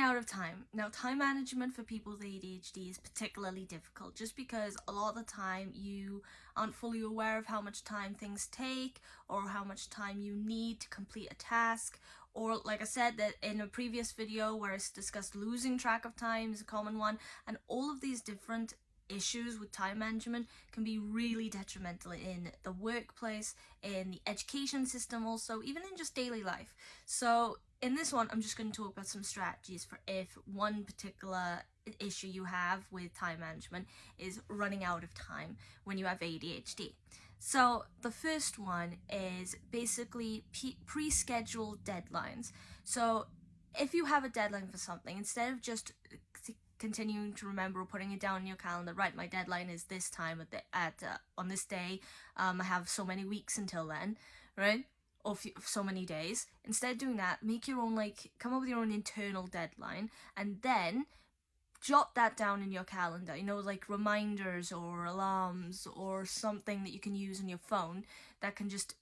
out of time. Now, time management for people with ADHD is particularly difficult just because a lot of the time you aren't fully aware of how much time things take or how much time you need to complete a task. Or like I said that in a previous video where I discussed losing track of time is a common one, and all of these different issues with time management can be really detrimental in the workplace, in the education system also, even in just daily life. So in this one, I'm just going to talk about some strategies for if one particular issue you have with time management is running out of time when you have ADHD. So the first one is basically pre-scheduled deadlines. So if you have a deadline for something, instead of just continuing to remember or putting it down in your calendar, right, my deadline is this time on this day, I have so many weeks until then, right, or so many days. Instead of doing that, make your own, come up with your own internal deadline, and then jot that down in your calendar, like reminders or alarms or something that you can use on your phone that can just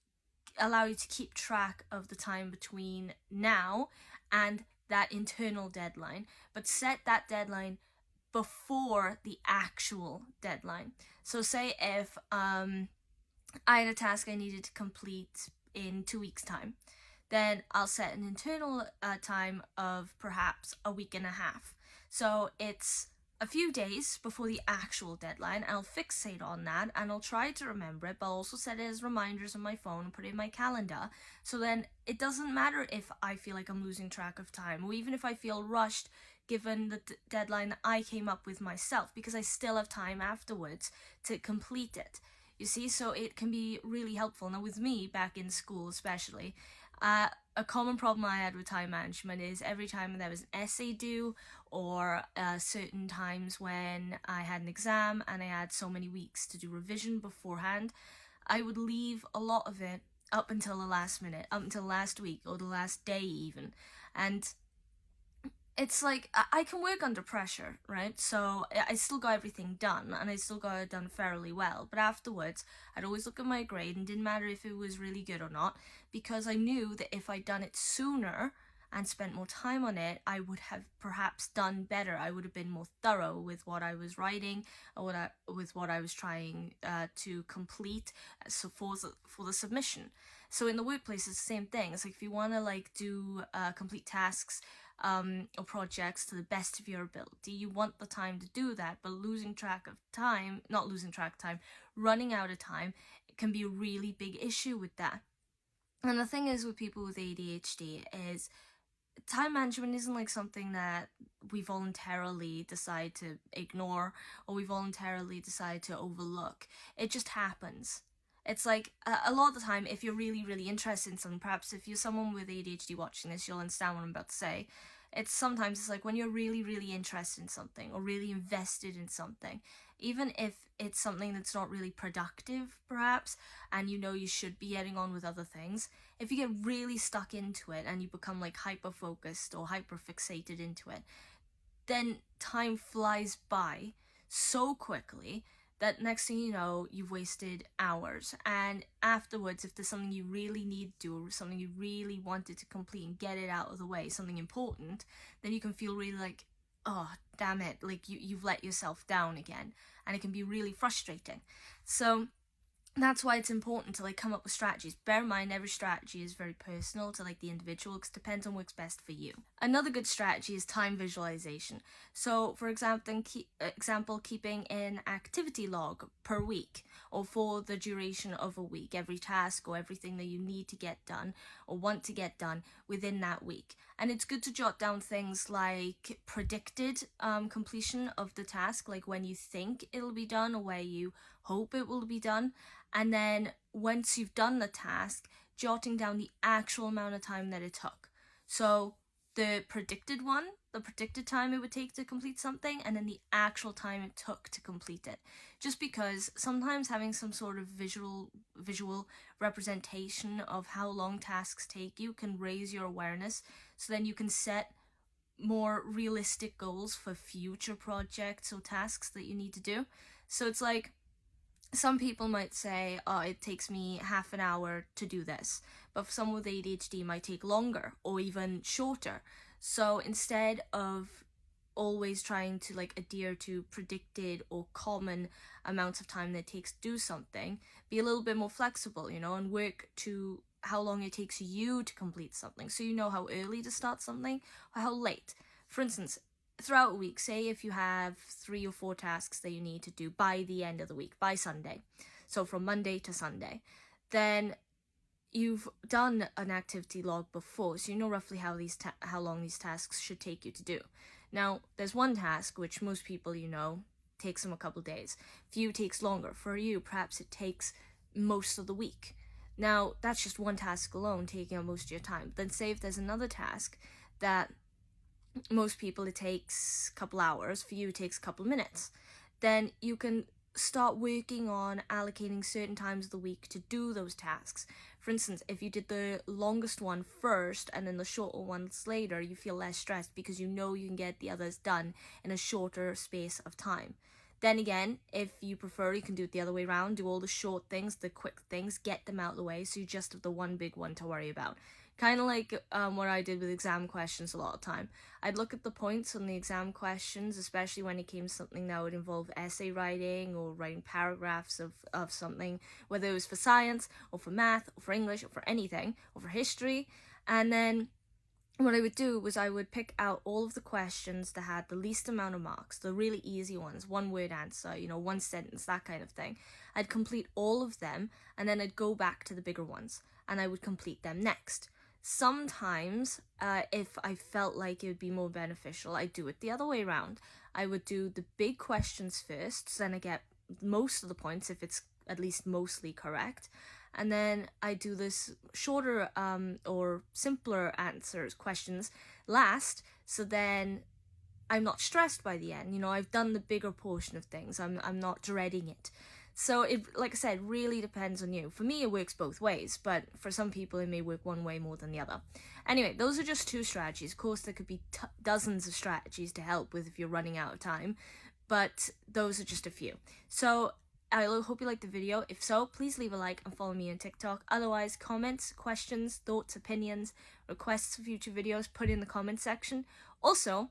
allow you to keep track of the time between now and that internal deadline, but set that deadline before the actual deadline. So say if I had a task I needed to complete in 2 weeks' time, then I'll set an internal time of perhaps a week and a half. So it's a few days before the actual deadline. I'll fixate on that and I'll try to remember it, but I'll also set it as reminders on my phone and put it in my calendar. So then it doesn't matter if I feel like I'm losing track of time, or even if I feel rushed given the deadline that I came up with myself, because I still have time afterwards to complete it. You see, so it can be really helpful. Now with me, back in school especially, a common problem I had with time management is every time there was an essay due, or certain times when I had an exam and I had so many weeks to do revision beforehand, I would leave a lot of it up until the last minute, up until last week or the last day even. And it's like, I can work under pressure, right? So I still got everything done, and I still got it done fairly well. But afterwards, I'd always look at my grade, and didn't matter if it was really good or not, because I knew that if I'd done it sooner and spent more time on it, I would have perhaps done better. I would have been more thorough with what I was writing, or with what I was trying to complete, so for the submission. So in the workplace, it's the same thing. It's like if you want to do complete tasks or projects to the best of your ability, you want the time to do that, but running out of time, it can be a really big issue with that. And the thing is with people with ADHD is time management isn't like something that we voluntarily decide to ignore or we voluntarily decide to overlook. It just happens. It's like a lot of the time, if you're really, really interested in something, perhaps if you're someone with ADHD watching this, you'll understand what I'm about to say. Sometimes it's like when you're really, really interested in something or really invested in something, even if it's something that's not really productive, perhaps, and you should be getting on with other things, if you get really stuck into it and you become hyper-focused or hyper-fixated into it, then time flies by so quickly that next thing you know, you've wasted hours. And afterwards, if there's something you really need to do, or something you really wanted to complete and get it out of the way, something important, then you can feel really oh, damn it, you've let yourself down again. And it can be really frustrating. So that's why it's important to come up with strategies. Bear in mind, every strategy is very personal to the individual, because it depends on what's best for you. Another good strategy is time visualization. So for example, keeping an activity log per week, or for the duration of a week, every task or everything that you need to get done or want to get done within that week. And it's good to jot down things like predicted completion of the task, like when you think it'll be done or where you hope it will be done. And then once you've done the task, jotting down the actual amount of time that it took. So the predicted time it would take to complete something, and then the actual time it took to complete it. Just because sometimes having some sort of visual representation of how long tasks take you can raise your awareness, so then you can set more realistic goals for future projects or tasks that you need to do. So it's like, some people might say, oh, it takes me half an hour to do this, but for someone with ADHD it might take longer or even shorter. So instead of always trying to like adhere to predicted or common amounts of time that it takes to do something, be a little bit more flexible, and work to how long it takes you to complete something, so you know how early to start something or how late. For instance, throughout a week, say if you have 3 or 4 tasks that you need to do by the end of the week, by Sunday, so from Monday to Sunday, then you've done an activity log before, so you know roughly how long these tasks should take you to do. Now, there's one task which most people, takes them a couple days. For you, it takes longer. For you, perhaps it takes most of the week. Now, that's just one task alone taking up most of your time. Then say if there's another task that most people it takes a couple hours, for you it takes a couple minutes, then you can start working on allocating certain times of the week to do those tasks. For instance, if you did the longest one first and then the shorter ones later, you feel less stressed because you know you can get the others done in a shorter space of time. Then again, if you prefer, you can do it the other way around. Do all the short things, the quick things, get them out of the way, so you just have the one big one to worry about. Kind of like what I did with exam questions a lot of time. I'd look at the points on the exam questions, especially when it came to something that would involve essay writing or writing paragraphs of something, whether it was for science or for math or for English or for anything or for history. And then what I would do was I would pick out all of the questions that had the least amount of marks, the really easy ones, one word answer, one sentence, that kind of thing. I'd complete all of them, and then I'd go back to the bigger ones and I would complete them next. Sometimes, if I felt like it would be more beneficial, I'd do it the other way around. I would do the big questions first, so then I get most of the points if it's at least mostly correct. And then I do this shorter or simpler questions last, so then I'm not stressed by the end. I've done the bigger portion of things. I'm not dreading it. So it, like I said, really depends on you. For me, it works both ways, but for some people, it may work one way more than the other. Anyway, those are just 2 strategies. Of course, there could be dozens of strategies to help with if you're running out of time, but those are just a few. So I hope you liked the video. If so, please leave a like and follow me on TikTok. Otherwise, comments, questions, thoughts, opinions, requests for future videos, put in the comment section. Also,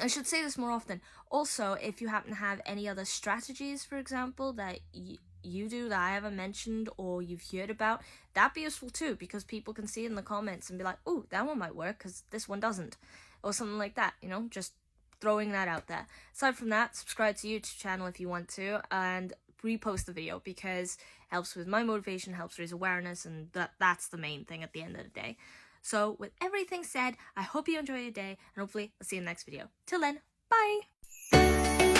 I should say this more often. Also, if you happen to have any other strategies, for example, that you do that I haven't mentioned or you've heard about, that'd be useful too, because people can see it in the comments and be like, oh, that one might work because this one doesn't, or something like that, just throwing that out there. Aside from that, subscribe to the YouTube channel if you want to, and repost the video because it helps with my motivation, helps raise awareness, and that's the main thing at the end of the day. So with everything said, I hope you enjoy your day, and hopefully I'll see you in the next video. Till then, bye!